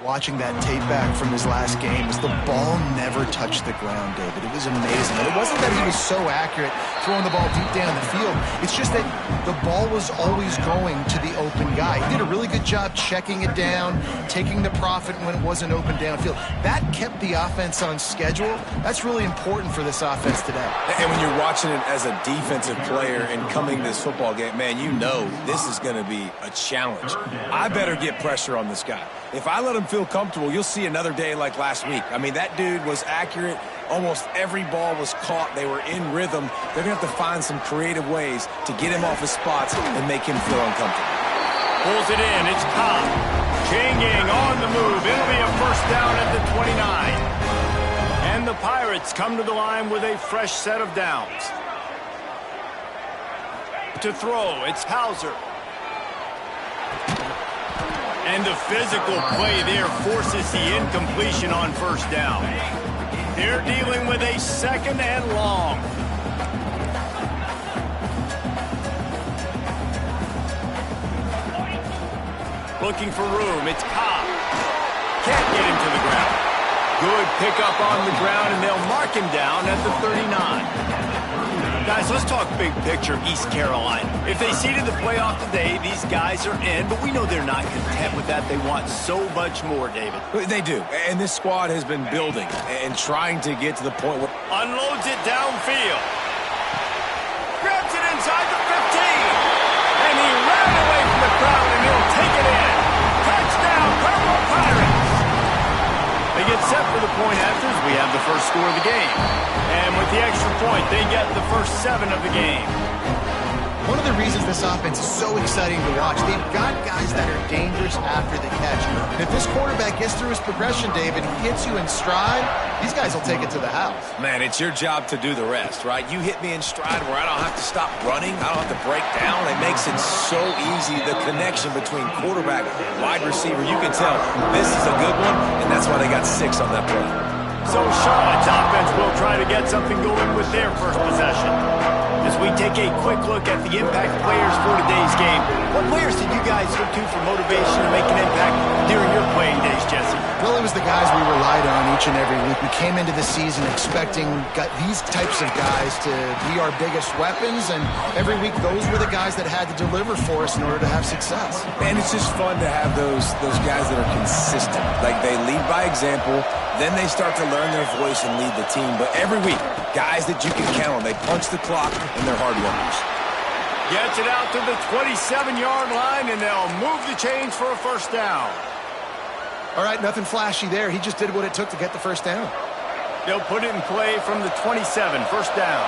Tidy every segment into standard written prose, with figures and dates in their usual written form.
Watching that tape back from his last game, is the ball never touched the ground, David. It was amazing. And it wasn't that he was so accurate throwing the ball deep down the field. It's just that the ball was always going to the open guy. He did a really good job checking it down, taking the profit when it wasn't open downfield. That kept the offense on schedule. That's really important for this offense today. And when you're watching it as a defensive player and coming to this football game, man, you know this is going to be a challenge. I better get pressure on this guy. If I let him feel comfortable, you'll see another day like last week. I mean, that dude was accurate. Almost every ball was caught. They were in rhythm. They're going to have to find some creative ways to get him off his spots and make him feel uncomfortable. Pulls it in. It's Cobb. Chain gang on the move. It'll be a first down at the 29. And the Pirates come to the line with a fresh set of downs. To throw, it's Hauser. And the physical play there forces the incompletion on first down. They're dealing with a second and long. Looking for room. It's Cobb. Can't get him to the ground. Good pickup on the ground, and they'll mark him down at the 39. Guys, let's talk big picture East Carolina. If they seeded the playoff today, these guys are in, but we know they're not content with that. They want so much more, David. They do, and this squad has been building and trying to get to the point where... Unloads it downfield. Grabs it inside the 15. And he ran away from the crowd, and he'll take it in. Touchdown, Purple Pirates. They get set for the point afters. We have the first score of the game. And with the extra point, they get the first 7 of the game. One of the reasons this offense is so exciting to watch, they've got guys that are dangerous after the catch. If this quarterback gets through his progression, David, he hits you in stride, these guys will take it to the house. Man, it's your job to do the rest, right? You hit me in stride where I don't have to stop running. I don't have to break down. It makes it so easy, the connection between quarterback and wide receiver. You can tell this is a good one, and that's why they got 6 on that play. So Charlotte's offense will try to get something going with their first possession. As we take a quick look at the impact players for today's game, what players did you guys look to for motivation to make an impact during your playing days, Jesse? Well, it was the guys we relied on each and every week. We came into the season expecting these types of guys to be our biggest weapons, and every week those were the guys that had to deliver for us in order to have success. And it's just fun to have those guys that are consistent. Like, they lead by example, then they start to learn their voice and lead the team. But every week, guys that you can count on, they punch the clock, and they're hard workers. Gets it out to the 27-yard line, and they'll move the chains for a first down. All right, nothing flashy there. He just did what it took to get the first down. They'll put it in play from the 27, first down.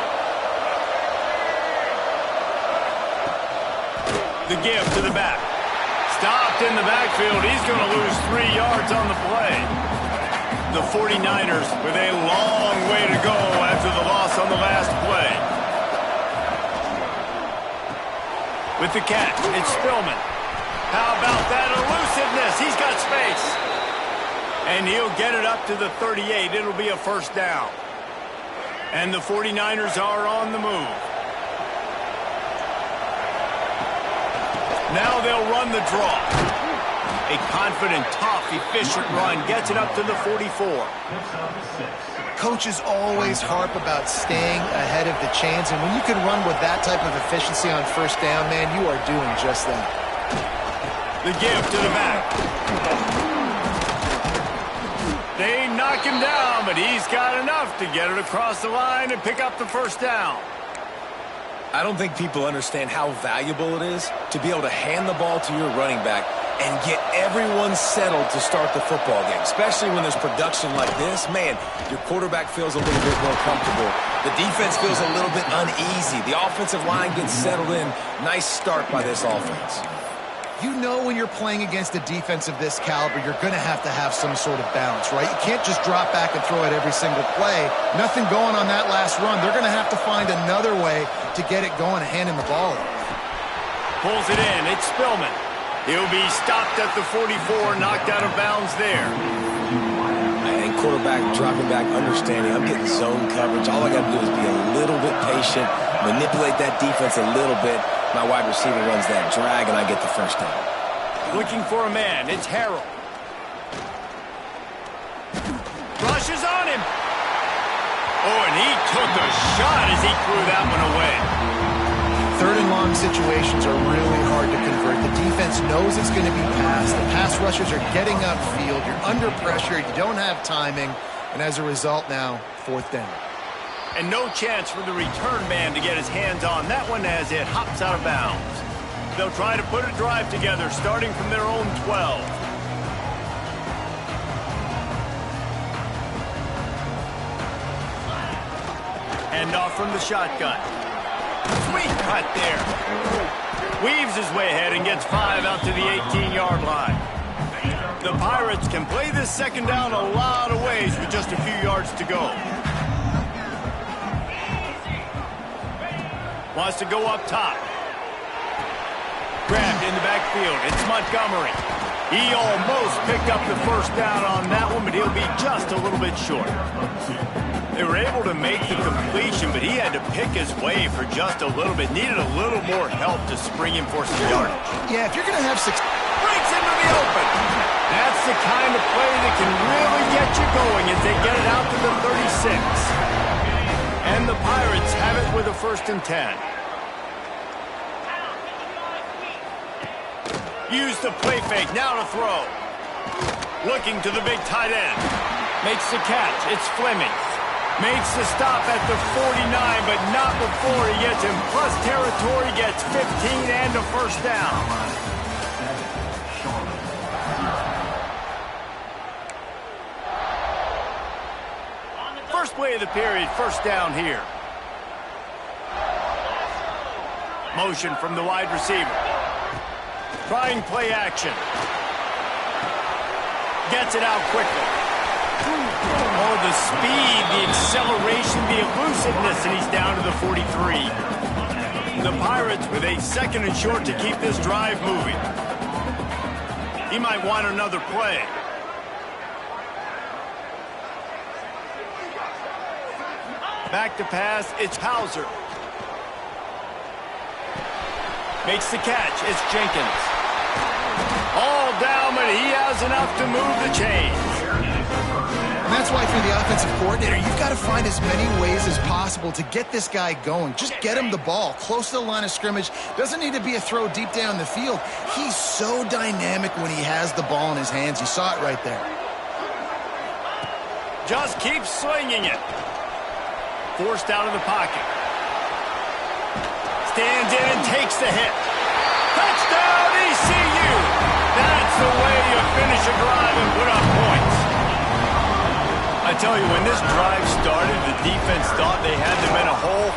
The give to the back. Stopped in the backfield. He's going to lose 3 yards on the play. The 49ers with a long way to go after the loss on the last play. With the catch, it's Spillman. How about that elusiveness? He's got space. And he'll get it up to the 38. It'll be a first down. And the 49ers are on the move. Now they'll run the draw. A confident, tough, efficient run gets it up to the 44. Coaches always harp about staying ahead of the chains, and when you can run with that type of efficiency on first down, man, you are doing just that. The give to the back. They knock him down, but he's got enough to get it across the line and pick up the first down. I don't think people understand how valuable it is to be able to hand the ball to your running back and get everyone settled to start the football game, especially when there's production like this. Man, your quarterback feels a little bit more comfortable. The defense feels a little bit uneasy. The offensive line gets settled in. Nice start by this offense. You know when you're playing against a defense of this caliber, you're going to have some sort of balance, right? You can't just drop back and throw it every single play. Nothing going on that last run. They're going to have to find another way to get it going, handing the ball off. Pulls it in. It's Spillman. He'll be stopped at the 44, knocked out of bounds there. And quarterback dropping back, understanding I'm getting zone coverage. All I got to do is be a little bit patient, manipulate that defense a little bit. My wide receiver runs that drag, and I get the first down. Looking for a man. It's Harrell. Oh, and he took a shot as he threw that one away. Third and long situations are really hard to convert. The defense knows it's going to be passed. The pass rushers are getting upfield. You're under pressure. You don't have timing. And as a result now, fourth down. And no chance for the return man to get his hands on that one as it hops out of bounds. They'll try to put a drive together starting from their own 12. Hand off from the shotgun. Sweet cut there. Weaves his way ahead and gets 5 out to the 18-yard line. The Pirates can play this second down a lot of ways with just a few yards to go. Wants to go up top. Grabbed in the backfield. It's Montgomery. He almost picked up the first down on that one, but he'll be just a little bit short. They were able to make the completion, but he had to pick his way for just a little bit. Needed a little more help to spring him for some yardage. Yeah, if you're going to have six... Breaks into the open. That's the kind of play that can really get you going as they get it out to the 36. And the Pirates have it with a 1st and 10. Use the play fake, now to throw. Looking to the big tight end. Makes the catch, it's Fleming. Makes the stop at the 49, but not before he gets in plus territory, gets 15 and a first down. First play of the period, first down here. Motion from the wide receiver. Trying play action. Gets it out quickly. Oh, the speed, the acceleration, the elusiveness, and he's down to the 43. The Pirates with a 2nd and short to keep this drive moving. He might want another play. Back to pass, it's Hauser. Makes the catch, it's Jenkins. All down, but he has enough to move the chains. And that's why for the offensive coordinator, you've got to find as many ways as possible to get this guy going. Just get him the ball close to the line of scrimmage. Doesn't need to be a throw deep down the field. He's so dynamic when he has the ball in his hands. You saw it right there. Just keep slinging it. Forced out of the pocket. Stands in and takes the hit. Touchdown, ECU! That's the way you finish a drive and put up points. I tell you, when this drive started, the defense thought they had them in a hole.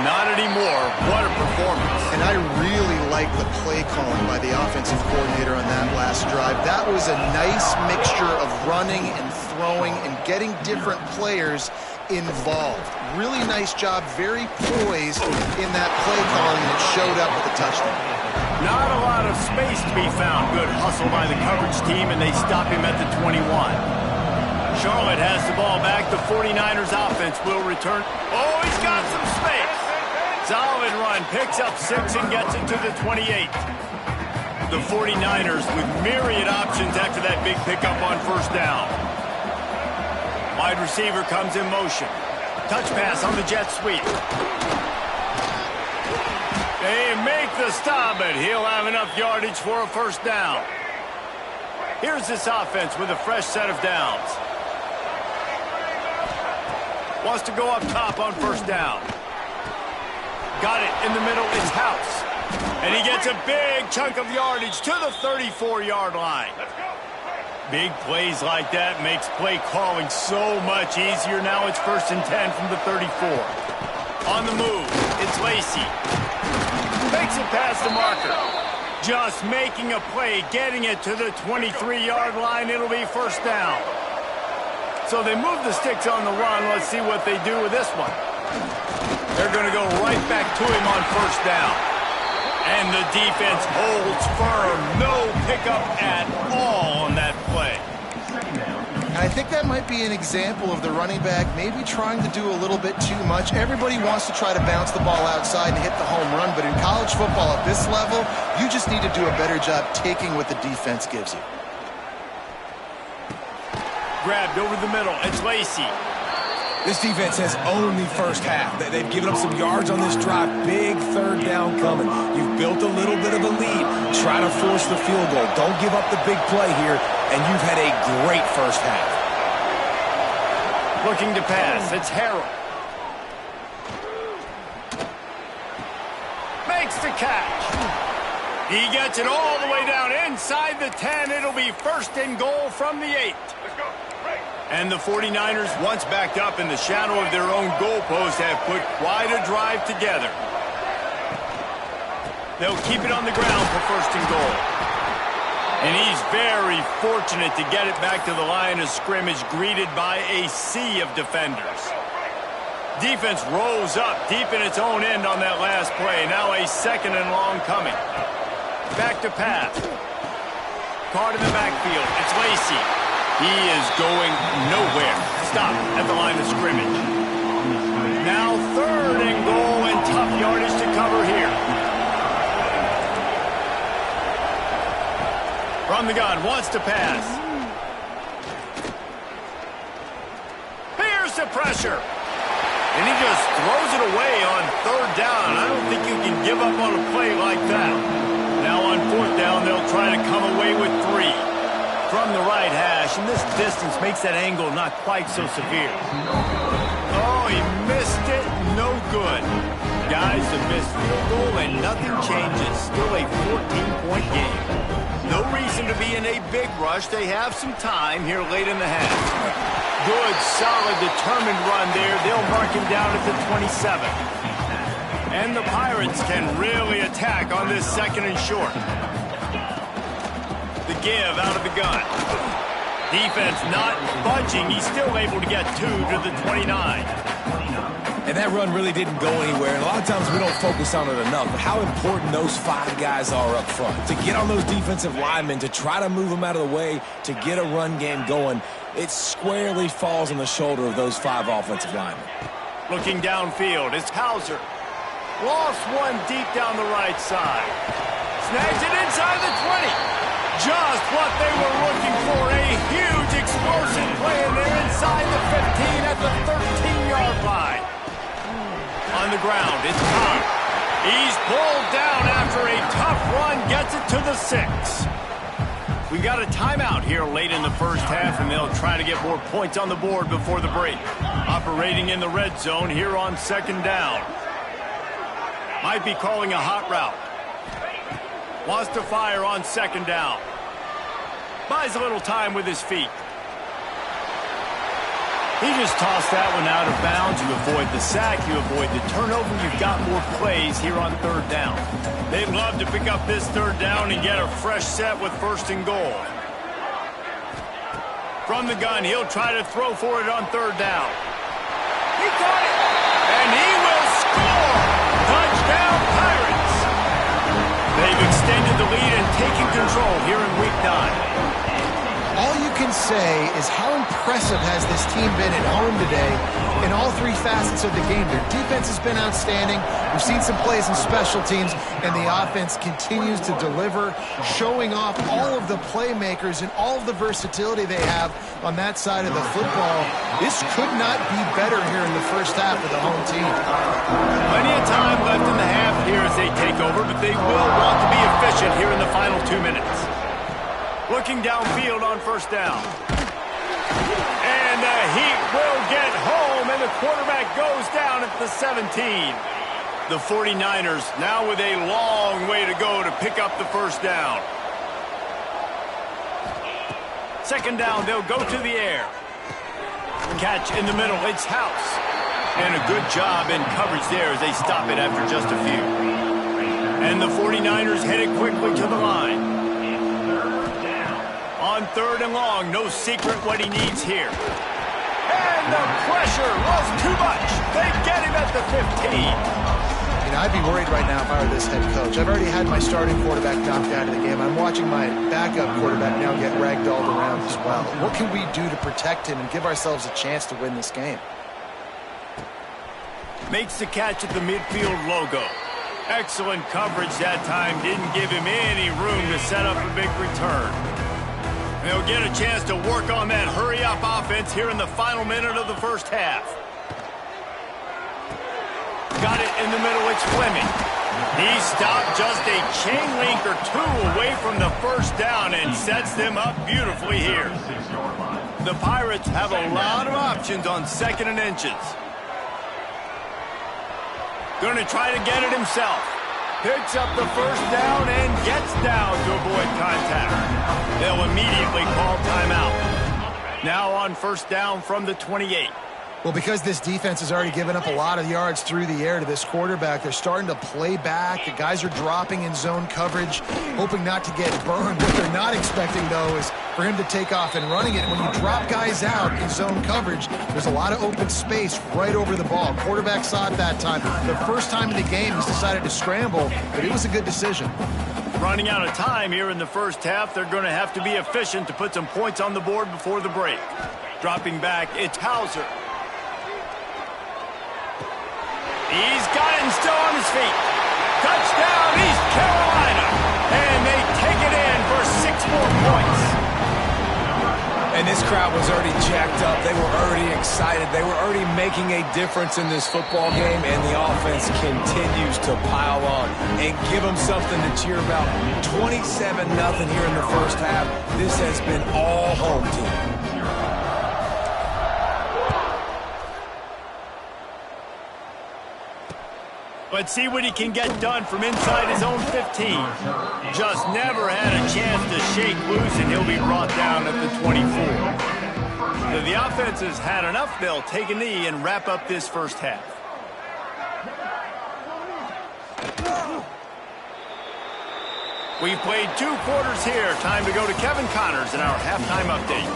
Not anymore. What a performance. And I really like the play calling by the offensive coordinator on that last drive. That was a nice mixture of running and throwing and getting different players involved. Really nice job, very poised in that play calling, and it showed up with a touchdown. Not a lot of space to be found. Good hustle by the coverage team, and they stop him at the 21. Charlotte has the ball back. The 49ers offense will return. Oh, he's got some space. Solid run, picks up 6 and gets it to the 28. The 49ers with myriad options after that big pickup on first down. Wide receiver comes in motion. Touch pass on the jet sweep. They make the stop, but he'll have enough yardage for a first down. Here's this offense with a fresh set of downs. Wants to go up top on first down. Got it in the middle, it's House. And he gets a big chunk of yardage to the 34-yard line. Big plays like that makes play calling so much easier. Now it's 1st and 10 from the 34. On the move, it's Lacy. Makes it past the marker. Just making a play, getting it to the 23-yard line. It'll be first down. So they move the sticks on the run. Let's see what they do with this one. They're going to go right back to him on first down. And the defense holds firm. No pickup at all on that play. I think that might be an example of the running back maybe trying to do a little bit too much. Everybody wants to try to bounce the ball outside and hit the home run, but in college football at this level, you just need to do a better job taking what the defense gives you. Grabbed over the middle. It's Lacy. This defense has owned the first half. They've given up some yards on this drive. Big third down coming. You've built a little bit of a lead. Try to force the field goal. Don't give up the big play here, and you've had a great first half. Looking to pass. It's Harrell. Makes the catch. He gets it all the way down inside the 10. It'll be first and goal from the 8. And the 49ers, once backed up in the shadow of their own goalpost, have put quite a drive together. They'll keep it on the ground for first and goal. And he's very fortunate to get it back to the line of scrimmage, greeted by a sea of defenders. Defense rose up deep in its own end on that last play. Now a second and long coming. Back to pass. Caught in the backfield. It's Lacy. He is going nowhere. Stop at the line of scrimmage. Now third and goal and tough yardage to cover here. From the gun, wants to pass. Here's the pressure. And he just throws it away on third down. I don't think you can give up on a play like that. Now on fourth down, they'll try to come away with 3. From the right hash, and this distance makes that angle not quite so severe. Oh, he missed it. No good. Guys, a missed field goal, and nothing changes. Still a 14-point game. No reason to be in a big rush. They have some time here late in the half. Good, solid, determined run there. They'll mark him down at the 27. And the Pirates can really attack on this second and short. The give out of the gun. Defense not budging. He's still able to get 2 to the 29. And that run really didn't go anywhere. And a lot of times we don't focus on it enough. But how important those 5 guys are up front. To get on those defensive linemen, to try to move them out of the way, to get a run game going, it squarely falls on the shoulder of those 5 offensive linemen. Looking downfield, it's Hauser. Lost one deep down the right side. Snags it inside the 20. Just what they were looking for. A huge explosive play in there inside the 15 at the 13-yard line. On the ground, it's Cobb. He's pulled down after a tough run, gets it to the 6. We got a timeout here late in the first half, and they'll try to get more points on the board before the break. Operating in the red zone here on second down. Might be calling a hot route. Wants to fire on second down. Buys a little time with his feet. He just tossed that one out of bounds. You avoid the sack, you avoid the turnover. You've got more plays here on third down. They'd love to pick up this third down and get a fresh set with first and goal. From the gun, he'll try to throw for it on third down. He got it! And he will score! Touchdown, Pirates! They've extended the lead and taken control here in Week 9. All you can say is how impressive has this team been at home today in all 3 facets of the game. Their defense has been outstanding. We've seen some plays in special teams, and the offense continues to deliver, showing off all of the playmakers and all of the versatility they have on that side of the football. This could not be better here in the first half of the home team. Plenty of time left in the half here as they take over, but they will want to be efficient here in the final 2 minutes. Looking downfield on first down. And the Heat will get home, and the quarterback goes down at the 17. The 49ers now with a long way to go to pick up the first down. Second down, they'll go to the air. Catch in the middle, it's House. And a good job in coverage there as they stop it after just a few. And the 49ers headed quickly to the line. On third and long, no secret what he needs here. And the pressure was too much. They get him at the 15. You know, I'd be worried right now if I were this head coach. I've already had my starting quarterback knocked out of the game. I'm watching my backup quarterback now get ragdolled around as well. What can we do to protect him and give ourselves a chance to win this game? Makes the catch at the midfield logo. Excellent coverage that time. Didn't give him any room to set up a big return. They'll get a chance to work on that hurry-up offense here in the final minute of the first half. got it in the middle. It's Fleming. He stopped just a chain link or two away from the first down and sets them up beautifully here. The Pirates have a lot of options on 2nd and inches. Going to try to get it himself. Picks up the first down and gets down to avoid contact. They'll immediately call timeout. Now on 1st down from the 28. Well, because this defense has already given up a lot of yards through the air to this quarterback, they're starting to play back. The guys are dropping in zone coverage, hoping not to get burned. What they're not expecting, though, is for him to take off and running it. When you drop guys out in zone coverage, there's a lot of open space right over the ball. Quarterback saw it that time. The first time in the game, he's decided to scramble, but it was a good decision. Running out of time here in the first half, they're going to have to be efficient to put some points on the board before the break. Dropping back, it's Hauser. He's got it and still on his feet. Touchdown, East Carolina. And they take it in for 6 more points. And this crowd was already jacked up. They were already excited. They were already making a difference in this football game, and the offense continues to pile on and give them something to cheer about. 27-0 here in the first half. This has been all home team. Let's see what he can get done from inside his own 15. Just never had a chance to shake loose, and he'll be brought down at the 24. So the offense has had enough. They'll take a knee and wrap up this first half. We've played 2 quarters here. Time to go to Kevin Connors in our halftime update.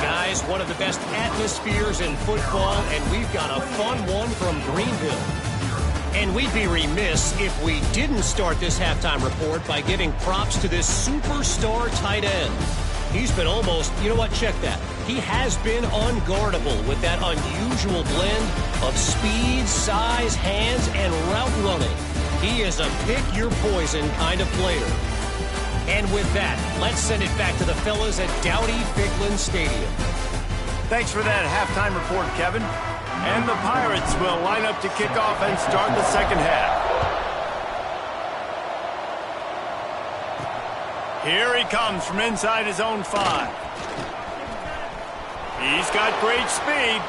Guys, one of the best atmospheres in football, and we've got a fun one from Greenville. And we'd be remiss if we didn't start this halftime report by giving props to this superstar tight end. He's been almost, you know what, check that. He has been unguardable with that unusual blend of speed, size, hands, and route running. He is a pick-your-poison kind of player. And with that, let's send it back to the fellas at Dowdy-Ficklin Stadium. Thanks for that halftime report, Kevin. And the Pirates will line up to kick off and start the second half. Here he comes from inside his own 5. He's got great speed.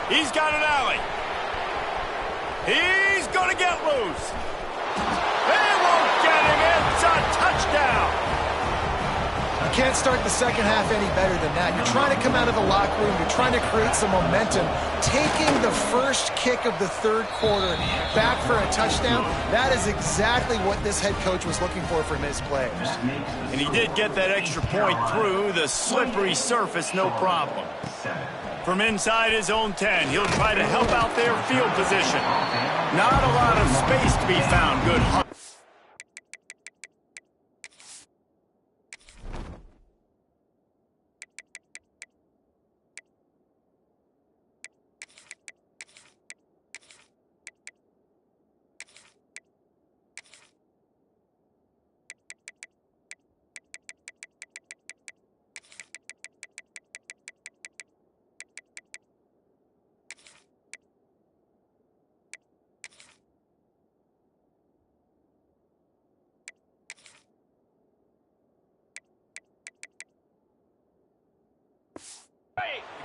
He's got an alley. He's going to get loose. They won't get him. It's a touchdown. You can't start the second half any better than that. You're trying to come out of the locker room. You're trying to create some momentum. Taking the first kick of the 3rd quarter back for a touchdown, that is exactly what this head coach was looking for from his players. And he did get that extra point through the slippery surface, no problem. From inside his own 10, he'll try to help out their field position. Not a lot of space to be found. Good hunt.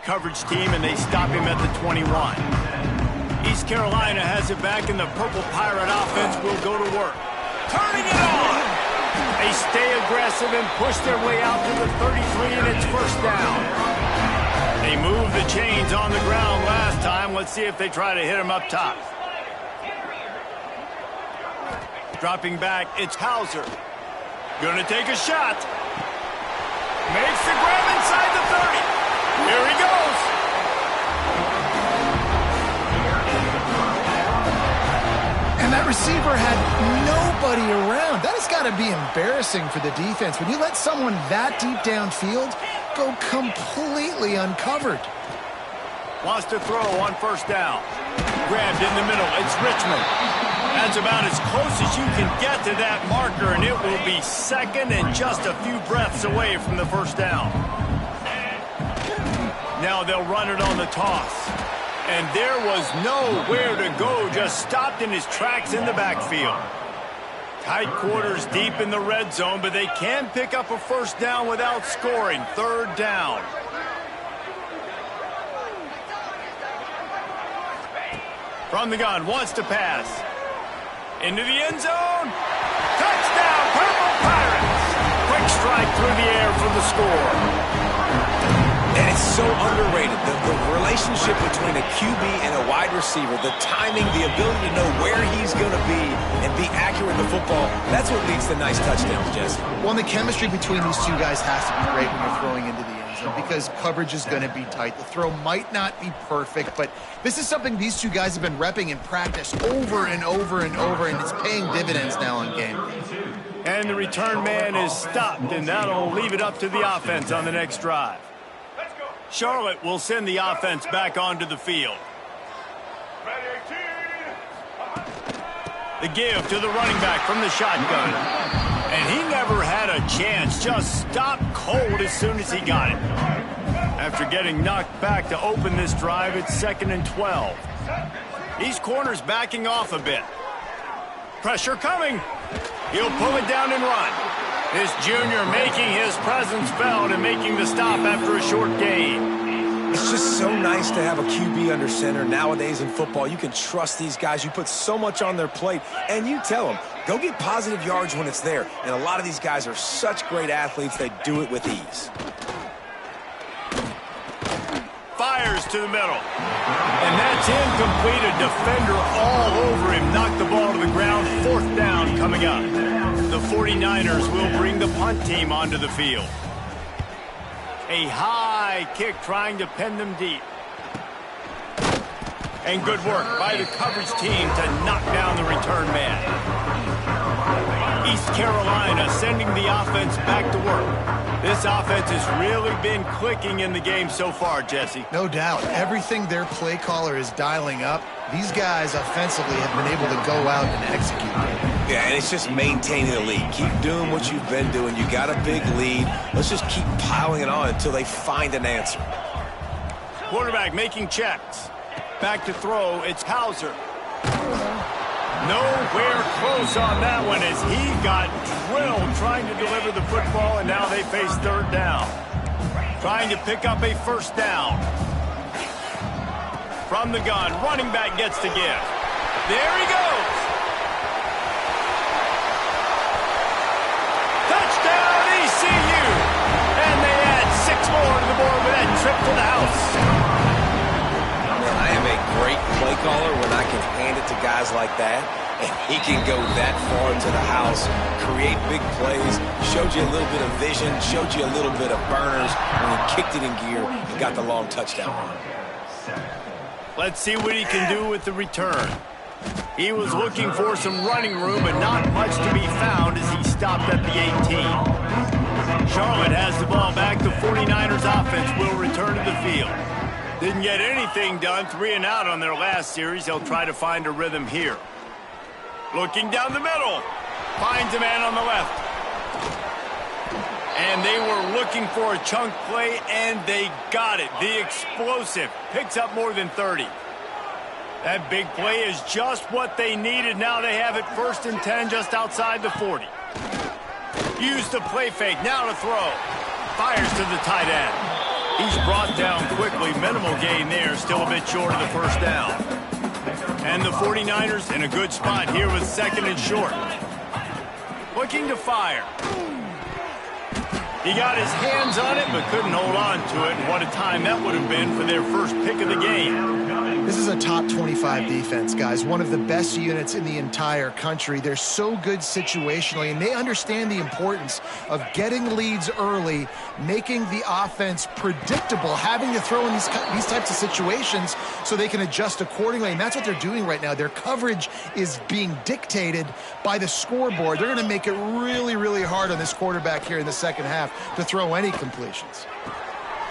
Coverage team, and they stop him at the 21. East Carolina has it back, and the Purple Pirate offense will go to work. Turning it on! They stay aggressive and push their way out to the 33, and it's first down. They moved the chains on the ground last time. Let's see if they try to hit him up top. Dropping back, it's Hauser. Gonna take a shot. Makes the grab inside the 30. Here he goes. And that receiver had nobody around. That has got to be embarrassing for the defense. When you let someone that deep downfield go completely uncovered. Wants to throw on first down. Grabbed in the middle. It's Richmond. That's about as close as you can get to that marker, and it will be second and just a few breaths away from the first down. Now they'll run it on the toss. And there was nowhere to go, just stopped in his tracks in the backfield. Tight quarters deep in the red zone, but they can pick up a first down without scoring. Third down. From the gun, wants to pass. Into the end zone. Touchdown, Purple Pirates. Quick strike through the air for the score. And it's so underrated. The relationship between a QB and a wide receiver, the timing, the ability to know where he's going to be and be accurate in the football, that's what leads to nice touchdowns, Jesse. Well, and the chemistry between these two guys has to be great when you're throwing into the end zone because coverage is going to be tight. The throw might not be perfect, but this is something these two guys have been repping in practice over and over and over, and it's paying dividends now on game day. And the return man is stopped, and that'll leave it up to the offense on the next drive. Charlotte will send the offense back onto the field. The give to the running back from the shotgun. And he never had a chance, just stopped cold as soon as he got it. After getting knocked back to open this drive, it's 2nd and 12. These corners backing off a bit. Pressure coming. He'll pull it down and run. This junior making his presence felt and making the stop after a short gain. It's just so nice to have a QB under center. Nowadays in football, you can trust these guys. You put so much on their plate, and you tell them, go get positive yards when it's there. And a lot of these guys are such great athletes, they do it with ease. Fires to the middle. And that's incomplete. A defender all over him. Knocked the ball to the ground. 4th down coming up. The 49ers will bring the punt team onto the field. A high kick trying to pin them deep. And good work by the coverage team to knock down the return man. East Carolina sending the offense back to work. This offense has really been clicking in the game so far, Jesse. No doubt. Everything their play caller is dialing up, these guys offensively have been able to go out and execute. Yeah, and it's just maintaining the lead. Keep doing what you've been doing. You got a big lead. Let's just keep piling it on until they find an answer. Quarterback making checks. Back to throw. It's Hauser. Nowhere close on that one as he got drilled trying to deliver the football, and now they face 3rd down. Trying to pick up a first down. From the gun, running back gets to give. There he goes. Touchdown, ECU. And they add 6 more to the board with that trip to the house. I am a great play caller when I can hand it to guys like that, and he can go that far to the house, create big plays, showed you a little bit of vision, showed you a little bit of burners when he kicked it in gear and got the long touchdown run. Let's see what he can do with the return. He was looking for some running room, but not much to be found as he stopped at the 18. Charlotte has the ball back. The 49ers offense will return to the field. Didn't get anything done. 3 and out on their last series. They'll try to find a rhythm here. Looking down the middle. Finds a man on the left. And they were looking for a chunk play, and they got it. The explosive picks up more than 30. That big play is just what they needed. Now they have it 1st and 10 just outside the 40. Use the play fake. Now to throw. Fires to the tight end. He's brought down quickly. Minimal gain there. Still a bit short of the first down. And the 49ers in a good spot here with 2nd and short. Looking to fire. He got his hands on it, but couldn't hold on to it. And what a time that would have been for their first pick of the game. This is a top 25 defense, guys. One of the best units in the entire country. They're so good situationally, and they understand the importance of getting leads early, making the offense predictable, having to throw in these types of situations so they can adjust accordingly. And that's what they're doing right now. Their coverage is being dictated by the scoreboard. They're going to make it really, really hard on this quarterback here in the second half to throw any completions.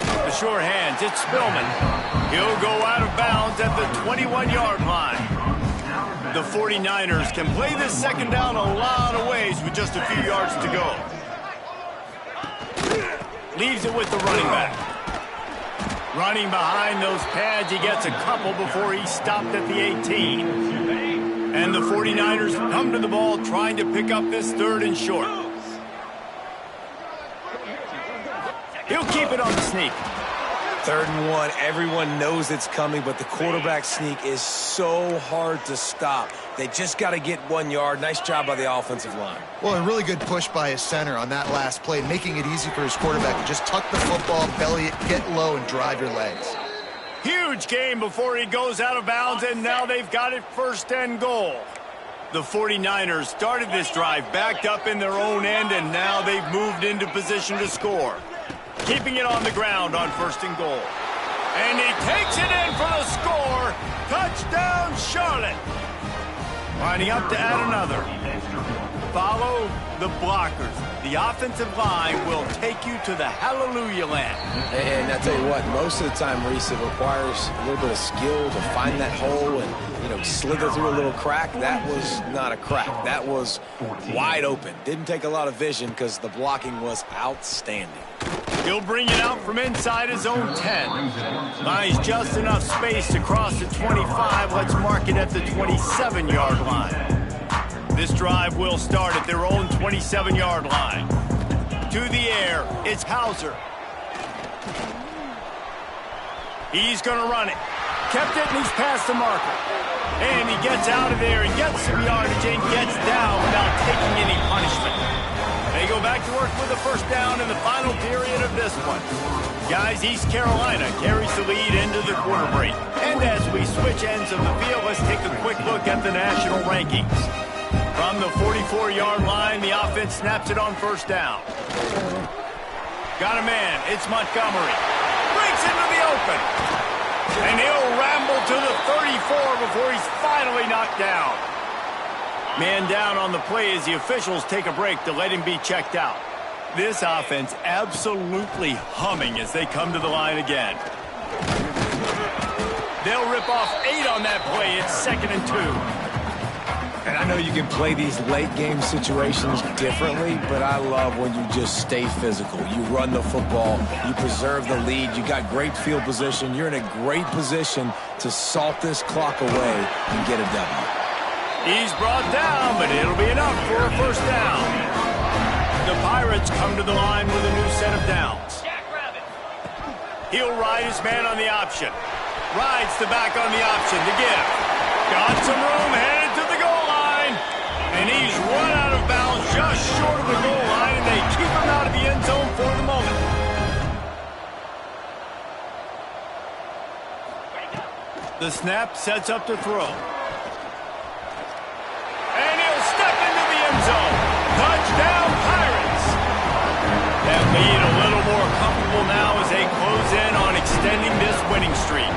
The sure hands, it's Spillman. He'll go out of bounds at the 21-yard line. The 49ers can play this second down a lot of ways with just a few yards to go. Leaves it with the running back. Running behind those pads, he gets a couple before he's stopped at the 18. And the 49ers come to the ball trying to pick up this 3rd and short. He'll keep it on the sneak. 3rd and 1. Everyone knows it's coming, but the quarterback sneak is so hard to stop. They just got to get 1 yard. Nice job by the offensive line. Well, a really good push by his center on that last play, making it easy for his quarterback to just tuck the football, belly it, get low, and drive your legs. Huge gain before he goes out of bounds, and now they've got it 1st and goal. The 49ers started this drive backed up in their own end, and now they've moved into position to score. Keeping it on the ground on 1st and goal. And he takes it in for the score. Touchdown, Charlotte. Lining up to add another. Follow the blockers. The offensive line will take you to the hallelujah land. And I tell you what, most of the time, Reese, it requires a little bit of skill to find that hole and, slither through a little crack. That was not a crack. That was wide open. Didn't take a lot of vision because the blocking was outstanding. He'll bring it out from inside his own 10. Buys just enough space to cross the 25. Let's mark it at the 27-yard line. This drive will start at their own 27-yard line. To the air, it's Hauser. He's going to run it. Kept it, and he's past the marker. And he gets out of there and gets some yardage and gets down without taking any punishment. They go back to work with a 1st down in the final period of this one. Guys, East Carolina carries the lead into the quarter break. And as we switch ends of the field, let's take a quick look at the national rankings. From the 44-yard line, the offense snaps it on 1st down. Got a man. It's Montgomery. Breaks into the open. And he'll ramble to the 34 before he's finally knocked down. Man down on the play as the officials take a break to let him be checked out. This offense absolutely humming as they come to the line again. They'll rip off 8 on that play. It's 2nd and 2. And I know you can play these late-game situations differently, but I love when you just stay physical. You run the football. You preserve the lead. You got great field position. You're in a great position to salt this clock away and get a W. He's brought down, but it'll be enough for a 1st down. The Pirates come to the line with a new set of downs. He'll ride his man on the option. Rides the back on the option to give. Got some room, headed to the goal line. And he's run out of bounds just short of the goal line, and they keep him out of the end zone for the moment. The snap sets up to throw. And he'll step into the end zone. Touchdown, Pirates. That lead a little more comfortable now as they close in on extending this winning streak.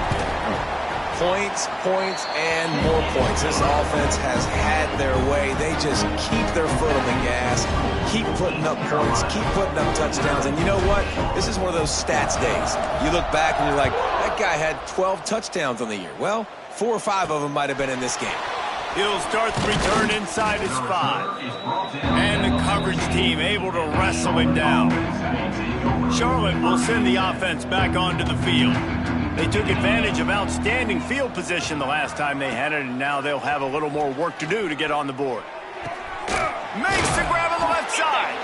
Points, points, and more points. This offense has had their way. They just keep their foot on the gas, keep putting up points, keep putting up touchdowns. And you know what? This is one of those stats days. You look back and you're like, that guy had 12 touchdowns on the year. Well, 4 or 5 of them might have been in this game. He'll start the return inside his 5. And the coverage team able to wrestle him down. Charlotte will send the offense back onto the field. They took advantage of outstanding field position the last time they had it, and now they'll have a little more work to do to get on the board. Makes the grab on the left side.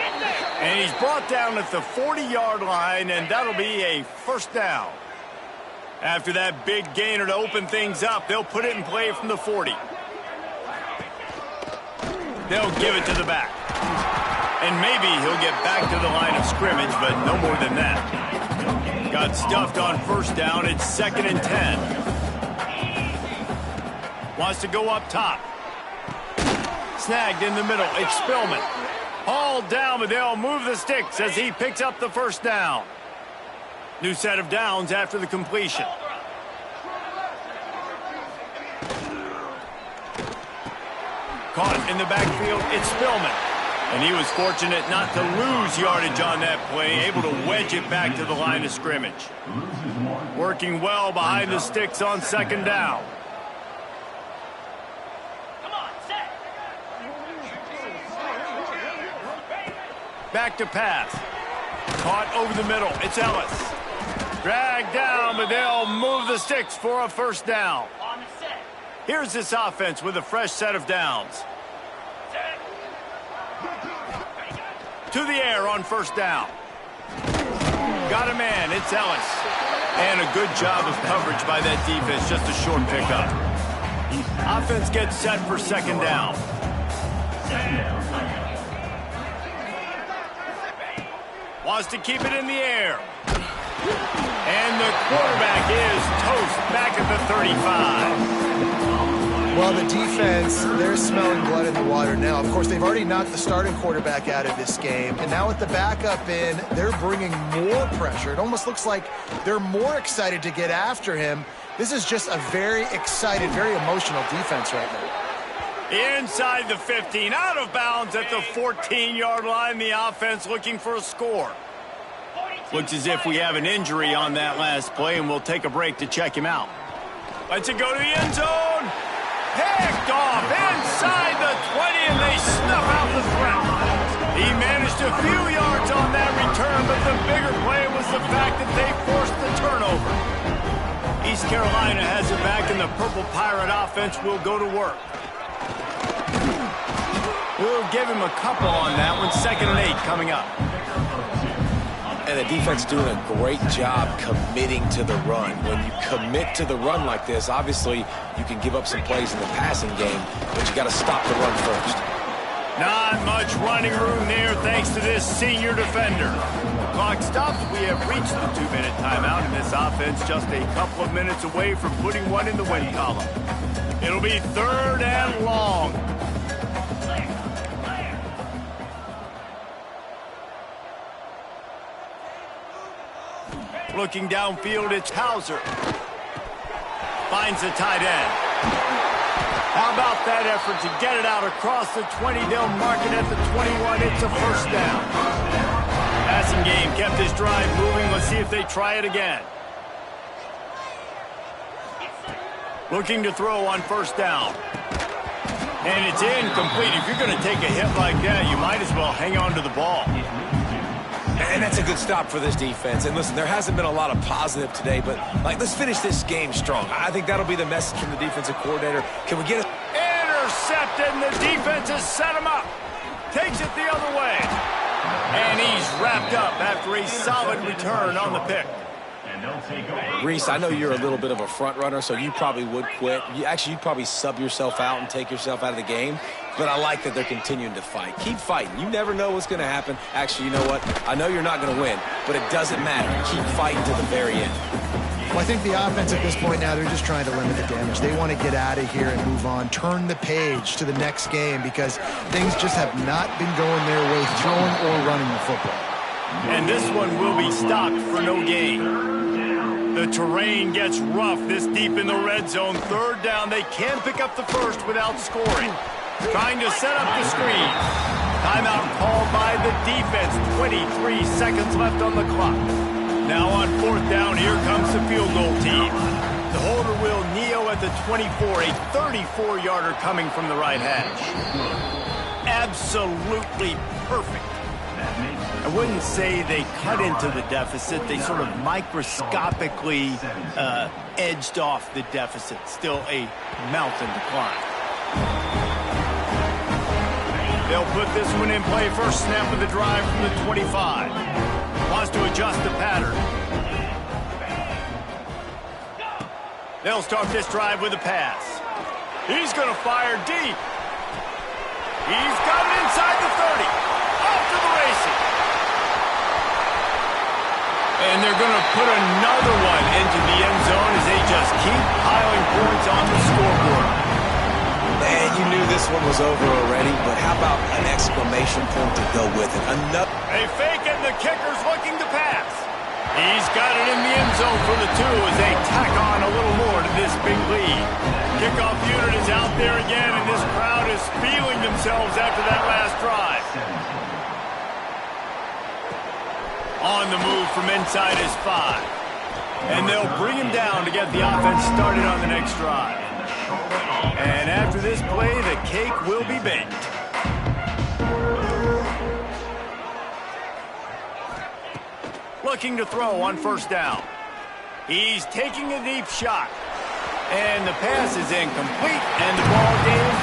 And he's brought down at the 40-yard line, and that'll be a 1st down. After that big gainer to open things up, they'll put it in play from the 40. They'll give it to the back. And maybe he'll get back to the line of scrimmage, but no more than that. Got stuffed on 1st down. It's 2nd and 10. Wants to go up top. Snagged in the middle. It's Spillman. Hauled down, but they'll move the sticks as he picks up the 1st down. New set of downs after the completion. Caught in the backfield. It's Spillman. And he was fortunate not to lose yardage on that play, able to wedge it back to the line of scrimmage. Working well behind the sticks on 2nd down. Back to pass. Caught over the middle. It's Ellis. Dragged down, but they'll move the sticks for a first down. Here's this offense with a fresh set of downs. To the air on first down. Got a man, it's Ellis. And a good job of coverage by that defense, just a short pickup. Offense gets set for second down. Wants to keep it in the air. And the quarterback is toast back at the 35. Well, the defense, they're smelling blood in the water now. Of course, they've already knocked the starting quarterback out of this game. And now with the backup in, they're bringing more pressure. It almost looks like they're more excited to get after him. This is just a very excited, very emotional defense right now. Inside the 15, out of bounds at the 14-yard line. The offense looking for a score. Looks as if we have an injury on that last play, and we'll take a break to check him out. Let's it go to the end zone. Picked off inside the 20, and they snuff out the threat. He managed a few yards on that return, but the bigger play was the fact that they forced the turnover. East Carolina has it back, and the Purple Pirate offense will go to work. We'll give him a couple on that one. 2nd and 8 coming up. And the defense doing a great job committing to the run. When you commit to the run like this, obviously you can give up some plays in the passing game, but you got to stop the run first. Not much running room there thanks to this senior defender. Clock stopped. We have reached the 2-minute timeout, and this offense just a couple of minutes away from putting one in the win column. It'll be 3rd and long. Looking downfield, it's Hauser. Finds the tight end. How about that effort to get it out across the 20? They'll mark it at the 21. It's a first down. Passing game kept his drive moving. Let's see if they try it again. Looking to throw on first down. And it's incomplete. If you're going to take a hit like that, you might as well hang on to the ball. And that's a good stop for this defense. And listen, there hasn't been a lot of positive today, but let's finish this game strong. I think that'll be the message from the defensive coordinator. Can we get it? Intercepted, and the defense has set him up. Takes it the other way. And he's wrapped up after a solid return on the pick. Reese, I know you're a little bit of a front runner, so you probably would quit. You'd probably sub yourself out and take yourself out of the game. But I like that they're continuing to fight. Keep fighting. You never know what's going to happen. Actually, you know what? I know you're not going to win, but it doesn't matter. Keep fighting to the very end. Well, I think the offense at this point now, they're just trying to limit the damage. They want to get out of here and move on, turn the page to the next game because things just have not been going their way, throwing or running the football. And this one will be stopped for no gain. The terrain gets rough this deep in the red zone. 3rd down. They can pick up the first without scoring. Trying to set up the screen. Timeout called by the defense. 23 seconds left on the clock. Now on 4th down, here comes the field goal team. The holder will kneel at the 24. A 34-yarder coming from the right hash. Absolutely perfect. I wouldn't say they cut into the deficit. They sort of microscopically edged off the deficit. Still a mountain to climb. They'll put this one in play. First snap of the drive from the 25. Wants to adjust the pattern. They'll start this drive with a pass. He's going to fire deep. He's got it inside the 30. Off to the races. And they're going to put another one into the end zone as they just keep piling points on the scoreboard. Man, you knew this one was over already, but how about an exclamation point to go with it? They fake it, and the kicker's looking to pass. He's got it in the end zone for the 2 as they tack on a little more to this big lead. Kickoff unit is out there again, and this crowd is feeling themselves after that last drive. On the move from inside his 5. And they'll bring him down to get the offense started on the next drive. And after this play, the cake will be baked. Looking to throw on first down. He's taking a deep shot. And the pass is incomplete, and the ball game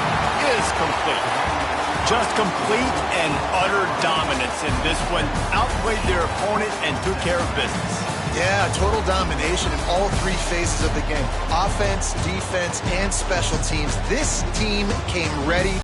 is complete. Just complete and utter dominance in this one. Outplayed their opponent and took care of business. Yeah, total domination in all three phases of the game. Offense, defense, and special teams. This team came ready.